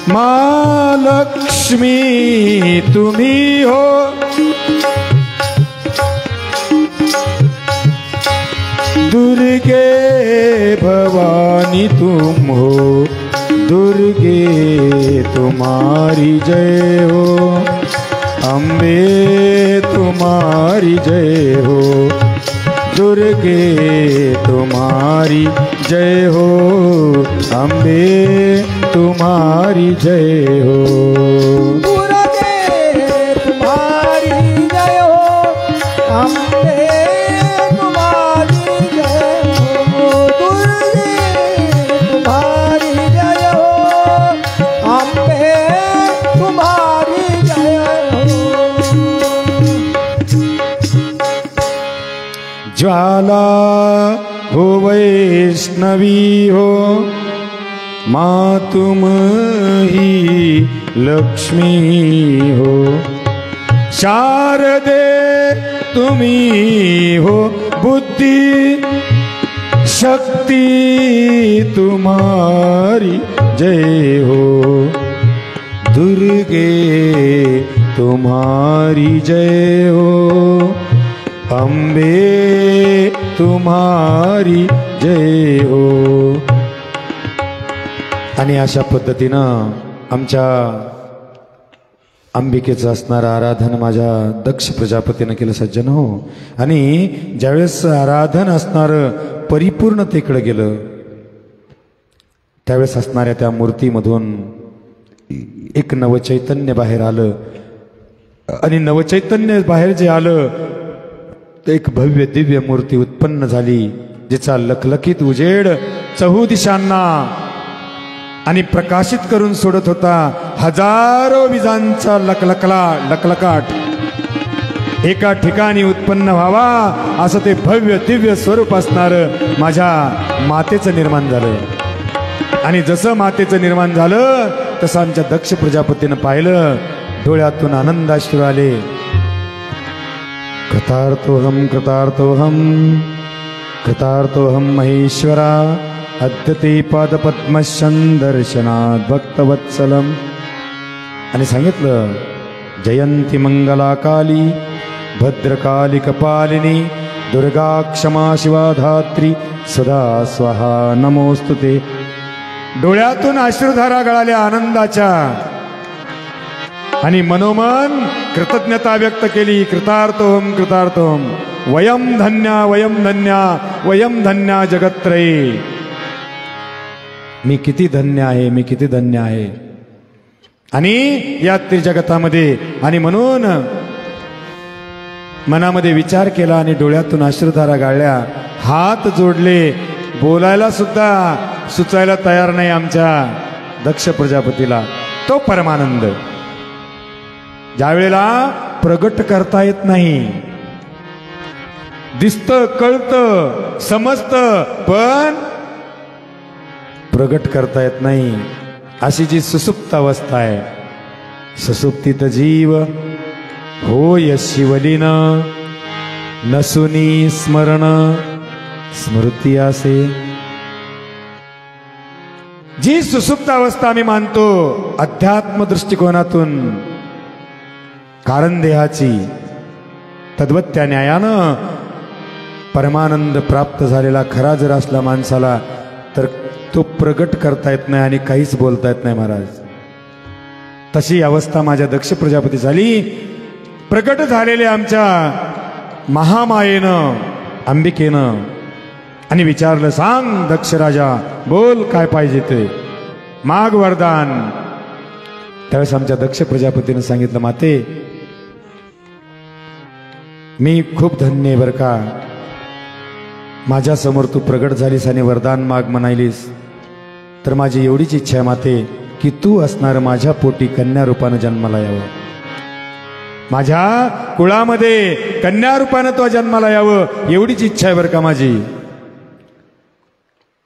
माँ लक्ष्मी तुम्ही हो, दुर्गे भवानी तुम हो, दुर्गे तुम्हारी जय हो, अम्बे तुम्हारी जय हो, दुर्गे तुम्हारी जय हो, अम्बे तुम्हारी जय हो। दुर्गे तुम्हारी जय हो, अम्बे तुम्हारी जय हो, दुर्गे तुम्हारी जय हो, अम्बे तुम्हारी जय हो। ज्वाला हो वैष्णवी हो, माँ तुम ही लक्ष्मी हो, शारदे तुम्ही हो, बुद्धि शक्ति तुम्हारी जय हो, दुर्गे तुम्हारी जय हो, अम्बे तुम्हारी जय हो। आणि अशा पद्धतीनं आमच्या अंबिकेचं असणारं आराधन माझ्या दक्ष प्रजापतीनं केलं सज्जन हो। आणि ज्यावेळेस आराधन असणारं परिपूर्णतेकडे गेलं त्यावेळेस असणाऱ्या त्या मूर्तीमधून एक नवचैतन्य बाहेर आलं आणि नवचैतन्य बाहेर जे आलं ते एक भव्य दिव्य मूर्ती उत्पन्न झाली, जिचा लखलखीत उजेड चहूदिशांना आणि प्रकाशित करून सोडत होता। हजारो विजांचा लखलखाट एका ठिकाणी उत्पन्न व्हावा असं ते भव्य दिव्य स्वरूप असणारं माझ्या मातेचं निर्माण झालं। आणि जसं मातेचं निर्माण झालं तसं आमच्या दक्ष प्रजापतीनं पाहिलं, डोळ्यातून आनंदाश्रू आले। कृतार्थोहम कृतार्थोहम कृतार्थोहम महेश्वरा, अद्यते पादपद्मशं दर्शनात् भक्तवत्सलम। आणि सांगितलं, जयंती मंगला काली भद्रकाली कपालिनी, दुर्गा क्षमा शिवा धात्री सदा स्वाहा नमोस्तुते। डोळ्यातून अश्रुधारा गळाल्या आनंदाच्या आणि मनोमन कृतज्ञता व्यक्त केली। कृतार्थोहम कृतार्थोहम, वयम धन्या वयम धन्या वयम धन्या जगत्त्रयी। मी किती धन्य आहे, मी किती धन्य आहे आणि या त्रिजगतामध्ये। आणि म्हणून मनामध्ये विचार केला आणि डोळ्यातून अश्रुधारा गाळल्या, हात जोडले, बोलायला सुद्धा सुचायला तयार नाही आमच्या दक्ष प्रजापतीला तो परमानंद। ज्यावेळेला प्रगट करता येत नाही, दिसतं कळतं समजतं पण प्रगट करता येत नाही, अशी जी सुसुप्त अवस्था आहे, सुसुप्तीत जीव होय शिवलीन, नसुनी स्मरण स्मृती असे। जी सुसुप्त अवस्था आम्ही मानतो अध्यात्म दृष्टिकोनातून कारण देहाची, तद्वत त्या न्यायानं परमानंद प्राप्त झालेला खरा जर असला माणसाला तर तो प्रगट करता येत नाही आणि काहीच बोलता येत नाही महाराज। तशी अवस्था माझ्या दक्ष प्रजापती झाली। प्रगट झालेले आमच्या महामायेनं अंबिकेनं आणि विचारलं, सांग दक्ष राजा, बोल काय पाहिजे ते, माग वरदान। त्यावेळेस आमच्या दक्ष प्रजापतीनं सांगितलं, माते मी खूप धन्य आहे बरं का, माझ्या समोर तू प्रगट झालीस आणि वरदान माग म्हणालीस, तर माझी एवढीच इच्छा आहे माते की तू असणार माझ्या पोटी कन्या रूपानं जन्माला यावं, माझ्या कुळामध्ये कन्या रूपानं तो जन्माला यावं, एवढीच इच्छा आहे बरं का माझी।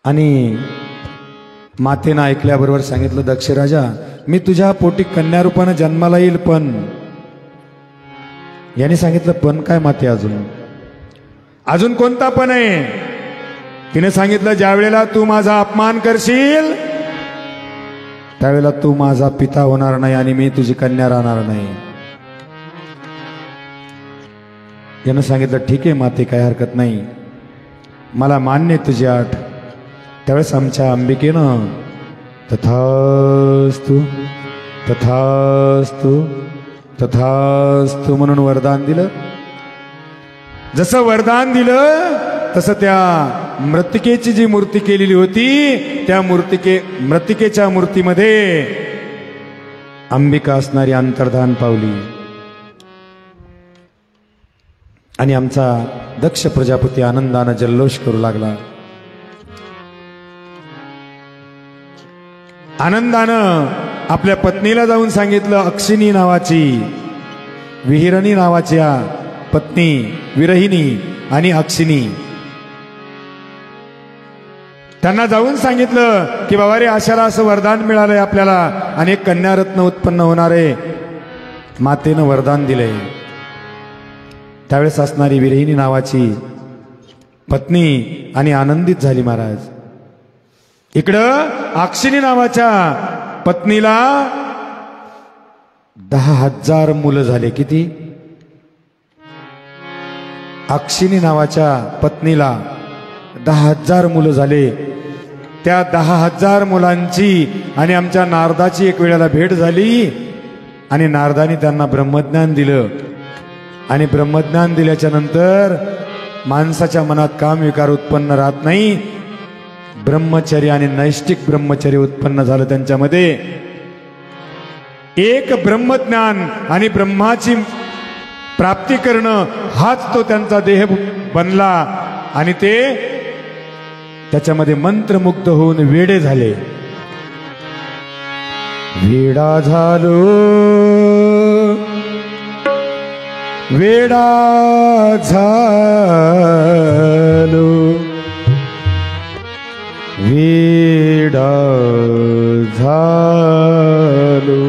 आणि मातेनं ऐकल्याबरोबर सांगितलं, दक्ष राजा मी तुझ्या पोटी कन्या रूपानं जन्माला येईल, पण याने सांगितलं पण काय माते, अजून कोणता पण आहे, तिने सांगितलं, ज्या वेळेला तू माझा अपमान करशील त्यावेळेला तू माझा पिता होणार नाही आणि मी तुझी कन्या राहणार नाही. यानं सांगितलं, ठीक आहे माते, काय हरकत नाही, मला मान्य तुझी आठ. त्यावेळेस आमच्या अंबिकेनं तथास्तु तथास्तु तथास्तु म्हणून वरदान दिलं. जसं वरदान दिलं तसं त्या मृत्तिकेची जी मूर्ती केलेली होती त्या मृत्तिकेच्या मूर्तीमध्ये अंबिका असणारी अंतर्धान पावली. आणि आमचा दक्ष प्रजापती आनंदानं जल्लोष करू लागला. आनंदानं आपल्या पत्नीला जाऊन सांगितलं, अक्षिणी नावाची, विहिरणी नावाच्या पत्नी, विरहिणी आणि अक्षिणी, त्यांना जाऊन सांगितलं की बाबा रे, आशाला असं वरदान मिळालंय आपल्याला आणि एक कन्यारत्न उत्पन्न होणार आहे, मातेनं वरदान दिलंय. त्यावेळेस असणारी विरहिणी नावाची पत्नी आणि आनंदित झाली महाराज. इकडं अक्षिणी नावाच्या पत्नीला 10,000 मुलं झाले. किती? अक्षिणी नावाच्या पत्नीला 10,000 मुलं झाले. त्या 10,000 मुलांची आणि आमच्या नारदाची एक वेळेला भेट झाली आणि नारदाने त्यांना ब्रह्मज्ञान दिलं. आणि ब्रह्मज्ञान दिल्याच्या नंतर माणसाच्या मनात काम विकार उत्पन्न राहत नाही, ब्रह्मचर्य आणि नैष्टिक ब्रह्मचर्य उत्पन्न झालं त्यांच्यामध्ये. एक ब्रह्मज्ञान आणि ब्रह्माची प्राप्ती करणं हाच तो त्यांचा देह बनला आणि ते त्याच्यामध्ये मंत्रमुग्ध होऊन वेडे झाले. वेडा झालो, वेडा झालो, वेडा झालो,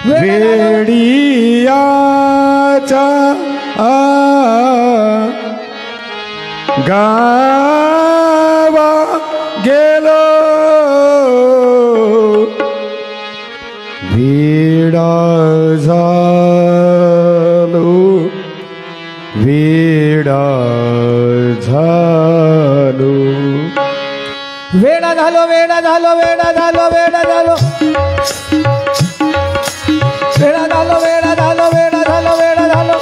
वेडियाचा गावा गेलो, वेडा झालो, वेडा झालो, वेडा झालो, वेडा झालो, वेडा झालो, वेडा झालो, वेडा झालो, वेडा झालो, वेडा झालो, वेडा झालो,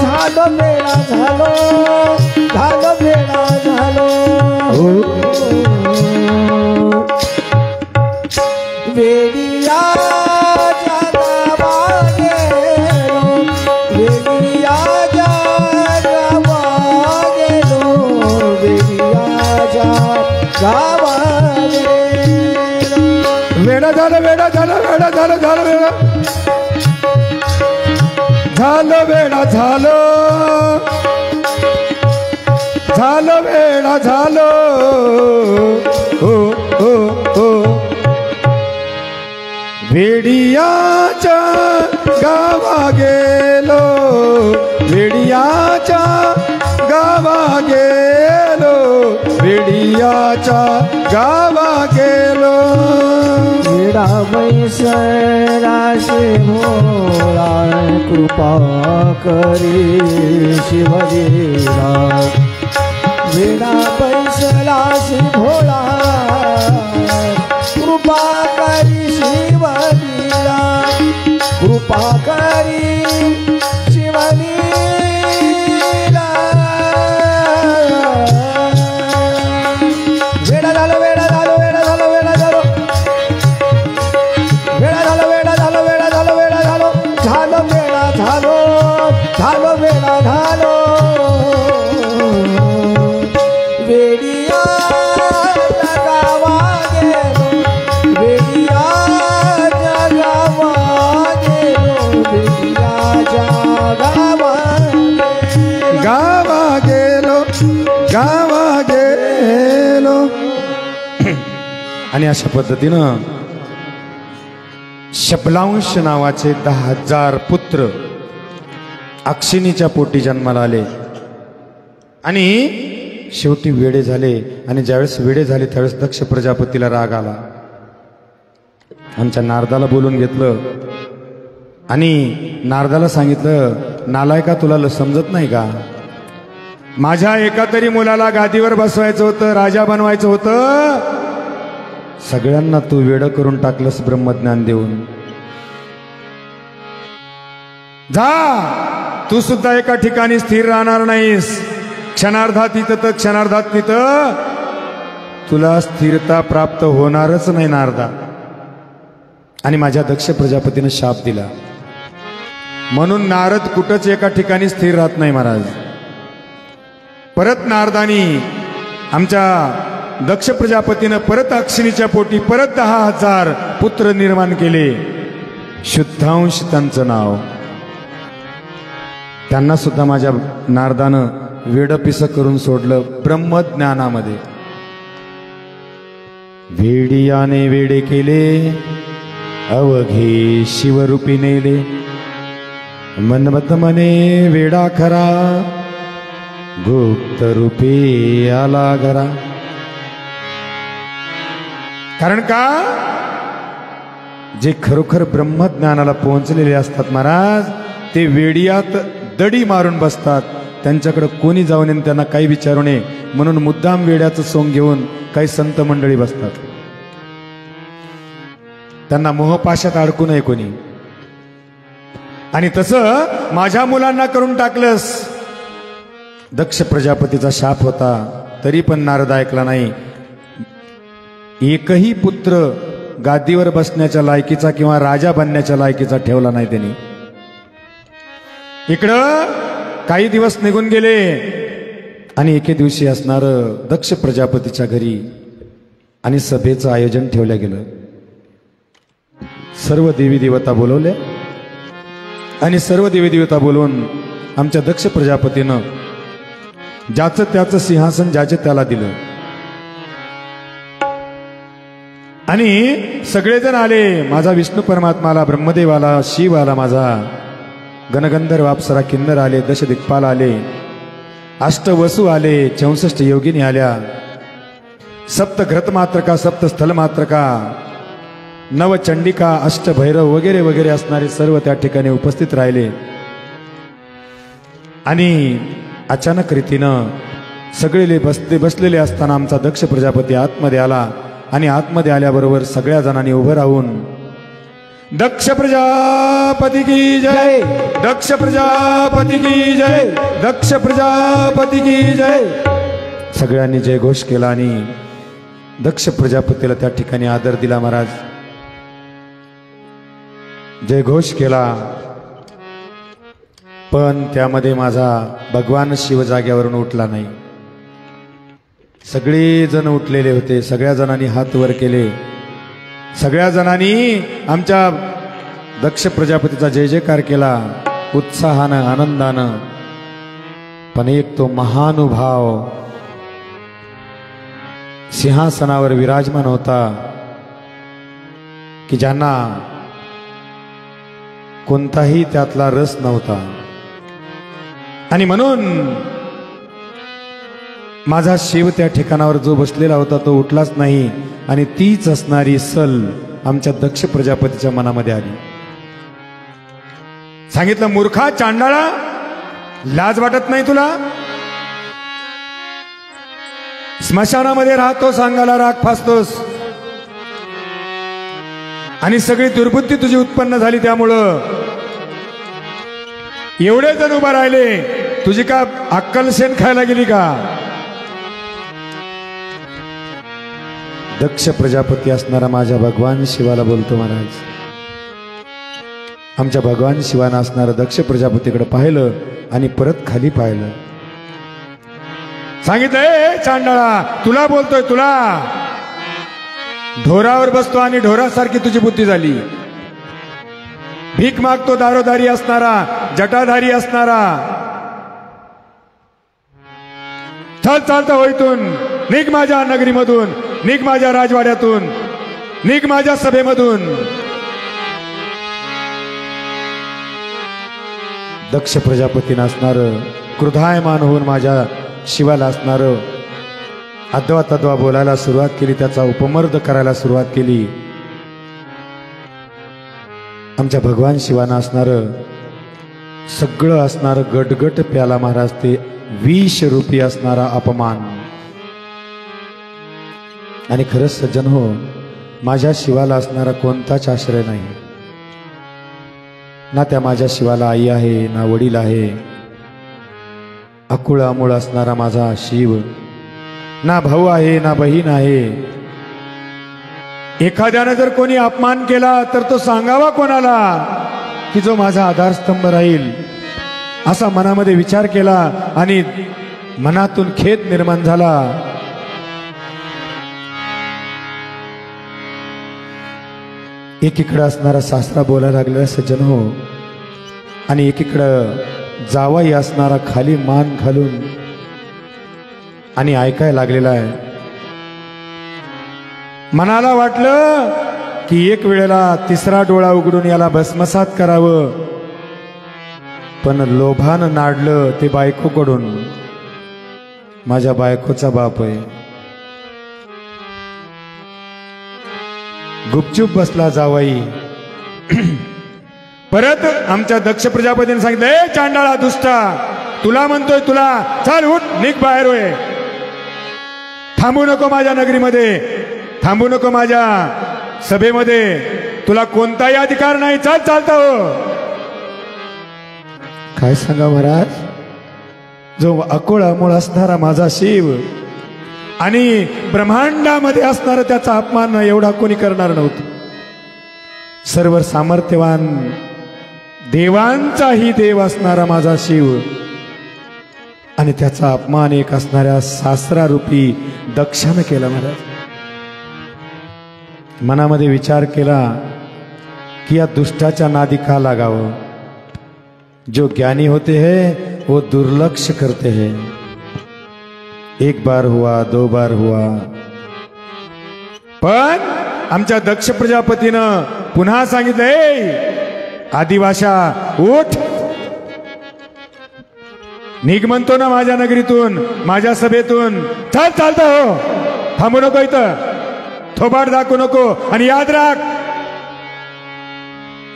झालो वेडा झालो, झालो वेडा झालो. वेडिया गावा गेलो, वेडिया गावा गेलो, वेडिया गावा गेलो. वेडा झालं, वेडा झालं, वेडा झालं, झालं वेडा झालं, वेडा झालो, झालं वेडा झालो, हो हो हो. वेडियाच्या गावा गेलो, वेडियाच्या गावा गेलो, वेडियाच्या गावा गेलो. वेडा बैसराशी भोळा कृपा करी शिवलीला. वेडा बैसलाशी भोळा कृपा करी शिवलीला, कृपा करी शिवलीला. वेडा झालो, वेडा झालो, वेडा झालो, वेडा झालो, वेडा झालो, वेडा झालो, वेडा झालो, वेडा झालो, झालो वेडा झालो, झालो वेडा झालो. वेडिया गावा गेलो, वेडिया गावा गेलो, वेडिया गावा गावा गेलो, गावा गेलो. आणि अशा पद्धतीनं शबलांश नावाचे 10,000 पुत्र अक्षिणीच्या पोटी जन्माला आले. आणि शेवटी वेडे झाले आणि ज्यावेळेस वेडे झाले त्यावेळेस दक्ष प्रजापतीला राग आला. आमच्या नारदाला बोलून घेतलं आणि नारदाला सांगितलं, नालायका तुला समजत नाही का? माझ्या एका तरी मुलाला गादीवर बसवायचं होतं, राजा बनवायचं होतं, सगळ्यांना तू वेड करून टाकलंस ब्रह्मज्ञान देऊन. जा, तू सुद्धा एका ठिकाणी स्थिर राहणार नाहीस. क्षणार्धात इथं तर क्षणार्धात तिथं तुला स्थिरता प्राप्त होणारच नाही नारदा. आणि माझ्या दक्ष प्रजापतीनं शाप दिला. म्हणून नारद कुठंच एका ठिकाणी स्थिर राहत नाही महाराज. परत नारदानी आमच्या दक्ष प्रजापतीनं परत अक्षिणीच्या पोटी परत 10,000 पुत्र निर्माण केले. शुद्धांश त्यांचं नाव. त्यांना सुद्धा माझ्या नारदानं वेडपिस करून सोडलं ब्रह्मज्ञानामध्ये. वेडियाने वेडे केले, अवघे शिवरूपी नेले. मनमत मने वेडा खरा, गुप्त रूपी आला घरा. कारण का, जे खरोखर ब्रह्मज्ञानाला पोहोचलेले असतात महाराज, ते वेडियात दडी मारून बसतात. त्यांच्याकडे कोणी जाऊ नये, त्यांना काही विचारू नये म्हणून मुद्दाम वेड्याचं सोंग घेऊन काही संत मंडळी बसतात. त्यांना मोहपाशात अडकू नये कोणी. आणि तसं माझ्या मुलांना करून टाकलंस. दक्ष प्रजापतीचा शाप होता तरी पण नारद ऐकला नाही. एकही पुत्र गादीवर बसण्याच्या लायकीचा किंवा राजा बनण्याच्या लायकीचा ठेवला नाही त्यांनी. इकडं काही दिवस निघून गेले आणि एके दिवशी असणार दक्ष प्रजापतीच्या घरी आणि सभेचं आयोजन ठेवलं गेलं. सर्व देवी देवता बोलवले आणि सर्व देवी देवता बोलवून आमच्या दक्ष प्रजापतीनं ज्याचं त्याचं सिंहासन ज्याचे त्याला दिलं. आणि सगळेजण आले. माझा विष्णू परमात्मा आला, ब्रह्मदेव आला, शिव आला, माझा गणगंधर्व अप्सरा किन्नर आले, दशदिक्पाल आले, अष्टवसू आले, 64 योगिनी आल्या, सप्त घृतमात्रका, सप्त स्थलमात्रका, नवचंडिका, अष्टभैरव वगैरे वगैरे असणारे सर्व त्या ठिकाणी उपस्थित राहिले. आणि अचानक रीतीनं सगळे बसलेले असताना आमचा दक्ष प्रजापती आतमध्ये आला आणि आतमध्ये आल्याबरोबर सगळ्या जणांनी उभं राहून दक्ष प्रजापती की जय, दक्ष प्रजापती की जय, दक्ष प्रजापती की जय सगळ्यांनी जय घोष केला आणि दक्ष प्रजापतीला त्या ठिकाणी आदर दिला. महाराज जय घोष केला. पण त्यामध्ये माझा भगवान शिव जाग्यावरून उठला नाही. सगळे जण उठलेले होते. सगळ्या जणांनी हात वर केले. सगळ्या जणांनी आमच्या दक्ष प्रजापतीचा जय जयकार केला उत्साहानं, आनंदानं. पण एक तो महानुभाव सिंहासनावर विराजमान होता की ज्यांना कोणताही त्यातला रस नव्हता. आणि म्हणून माझा शिव त्या ठिकाणावर जो बसलेला होता तो उठलाच नाही. आणि तीच असणारी सल आमच्या दक्ष प्रजापतीच्या मनामध्ये आली. सांगितलं, मूर्खा चांडाळा, लाज वाटत नाही तुला? स्मशानामध्ये राहतो, सांगायला राग फासतोस आणि सगळी दुर्बुद्धी तुझी उत्पन्न झाली. त्यामुळं एवढे जण उभा राहिले, तुझी का अक्कल शेण खायला गेली का? दक्ष प्रजापती असणारा माझ्या भगवान शिवाला बोलतो. महाराज आमच्या भगवान शिवानं असणारं दक्ष प्रजापतीकडे पाहिलं आणि परत खाली पाहिलं. सांगितलं, चांडाळा, तुला बोलतोय, तुला. ढोरावर बसतो आणि ढोरासारखी तुझी बुद्धी झाली. भीक मागतो दारोदारी असणारा, जटाधारी असणारा. चल चालतं होईतून, निघ माझ्या नगरीमधून, निघ माझ्या राजवाड्यातून, निघ माझ्या सभेमधून. दक्ष प्रजापतीनं असणारं क्रोधायमान होऊन माझ्या शिवाला असणारं अद्वा तद्वा बोलायला सुरुवात केली, त्याचा उपमर्द करायला सुरुवात केली. आमच्या भगवान शिवानं असणारं सगळं असणारं गटगट प्याला महाराज ते 20 रुपये असणारा अपमान. आणि खरंच सज्जन हो, माझ्या शिवाला असणारा कोणताच आश्रय नाही ना. त्या माझ्या शिवाला आई आहे ना वडील आहे. अकुळ अमूळ असणारा माझा शिव, ना भाऊ आहे ना बहीण आहे. एखाद्यानं जर कोणी अपमान केला तर तो सांगावा कोणाला की जो माझा आधारस्तंभ राहील, असा मनामध्ये विचार केला आणि मनातून खेद निर्माण झाला. एकीकडे असणारा सासरा बोलायला लागलेला सज्जन हो, आणि एकीकडं जावाई असणारा खाली मान घालून आणि ऐकायला लागलेला आहे. मनाला वाटलं की एक वेळेला तिसरा डोळा उघडून याला भस्मसात करावं, पण लोभानं नाडलं ते बायकोकडून. माझ्या बायकोचा बाप आहे. गुपचूप बसला जावाई. परत आमच्या दक्ष प्रजापतीने सांगितलं, ए चांडाळा दुष्टा, तुला म्हणतोय, तुला चल उठ निघ बाहेर. होय, थांबू नको माझ्या नगरीमध्ये, थांबू नको माझ्या सभेमध्ये, तुला कोणताही अधिकार नाही, चल चालता हो. काय सांगा महाराज, जो अकोळ अमोळ असणारा माझा शिव आणि ब्रह्मांडामध्ये असणारा त्याचा अपमान एवढा कोणी करणार नव्हतं. सर्व सामर्थ्यवान देवांचाही देव असणारा माझा शिव आणि त्याचा अपमान एक असणाऱ्या सासरा रूपी दक्षानं केला. महाराज मनामध्ये विचार केला कि या दुष्टाच्या नादी का लागावं. जो ज्ञानी होते हैं वो दुर्लक्ष करते हैं. एक बार हुआ, 2 बार हुआ, पण आमच्या दक्ष प्रजापतीनं पुन्हा सांगितलं, आदिवाशा उठ निघ म्हणतो ना माझ्या नगरीतून, माझ्या सभेतून, चल चालता हो, थांबू नको इथं, थोबाड दाखवू नको. आणि याद राख,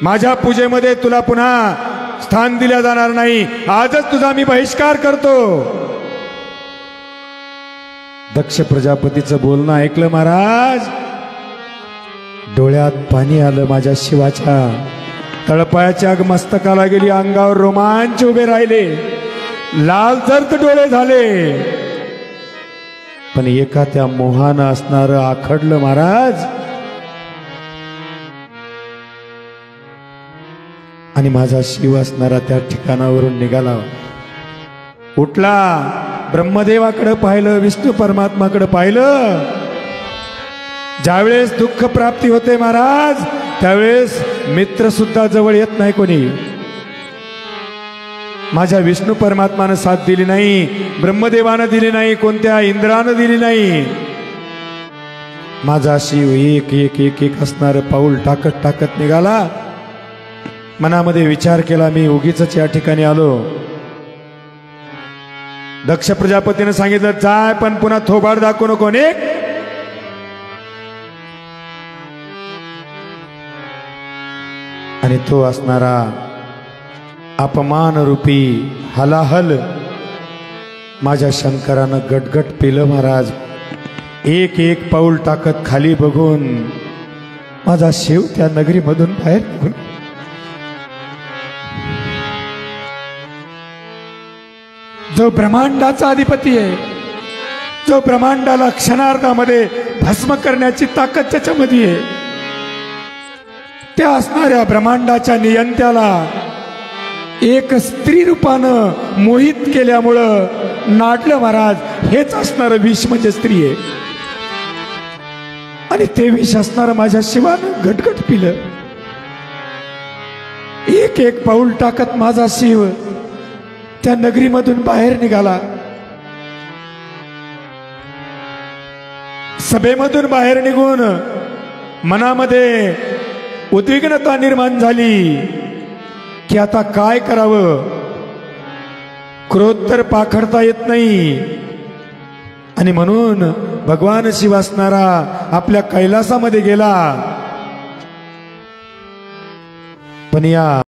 माझ्या पूजेमध्ये तुला पुन्हा स्थान दिले जाणार नाही. आजच तुझा मी बहिष्कार करतो. दक्ष प्रजापतीचं बोलणं ऐकलं महाराज, डोळ्यात पाणी आलं माझ्या शिवाच्या. तळपायाच्या मस्तकाला गेली, अंगावर रोमांच उभे राहिले, लाल जर्द डोळे झाले. पण एका त्या मोहानं असणारं आखडलं महाराज. आणि माझा शिव असणारा त्या ठिकाणावरून निघाला, उठला, ब्रह्मदेवाकडे पाहिलं, विष्णू परमात्माकडे पाहिलं. ज्यावेळेस दुःख प्राप्ती होते महाराज, त्यावेळेस मित्र सुद्धा जवळ येत नाही कोणी. माझ्या विष्णू परमात्मानं साथ दिली नाही, ब्रह्मदेवानं दिली नाही, कोणत्या इंद्रानं दिली नाही. माझा शिव एक एक एक एक असणारं पाऊल टाकत टाकत निघाला. मनामध्ये विचार केला, मी उगीच या ठिकाणी आलो. दक्ष प्रजापतीने सांगितलं, जाय पण पुन्हा थोबाड दाखवू नको. आणि तो असणारा अपमान रूपी हलाहल माझ्या शंकरानं गटगट पिलं महाराज. एक एक पाऊल टाकत खाली बघून माझा शिव त्या नगरीमधून बाहेर निघून. जो ब्रह्मांडाचा अधिपती आहे, जो ब्रह्मांडाला क्षणार्धामध्ये भस्म करण्याची ताकद त्याच्यामध्ये आहे, त्या असणाऱ्या ब्रह्मांडाच्या नियंत्याला एक स्त्री रूपानं मोहित केल्यामुळं नाडलं महाराज. हेच असणारं विष म्हणजे स्त्री आहे. आणि ते विष असणारं माझ्या शिवानं घटघट पिलं. एक एक पाऊल टाकत माझा शिव त्या नगरीमधून बाहेर निघाला. सभेमधून बाहेर निघून मनामध्ये उद्विग्नता निर्माण झाली की आता काय करावं. क्रोध तर पाखडता येत नाही, आणि म्हणून भगवान शिव असणारा आपल्या कैलासामध्ये गेला. पण या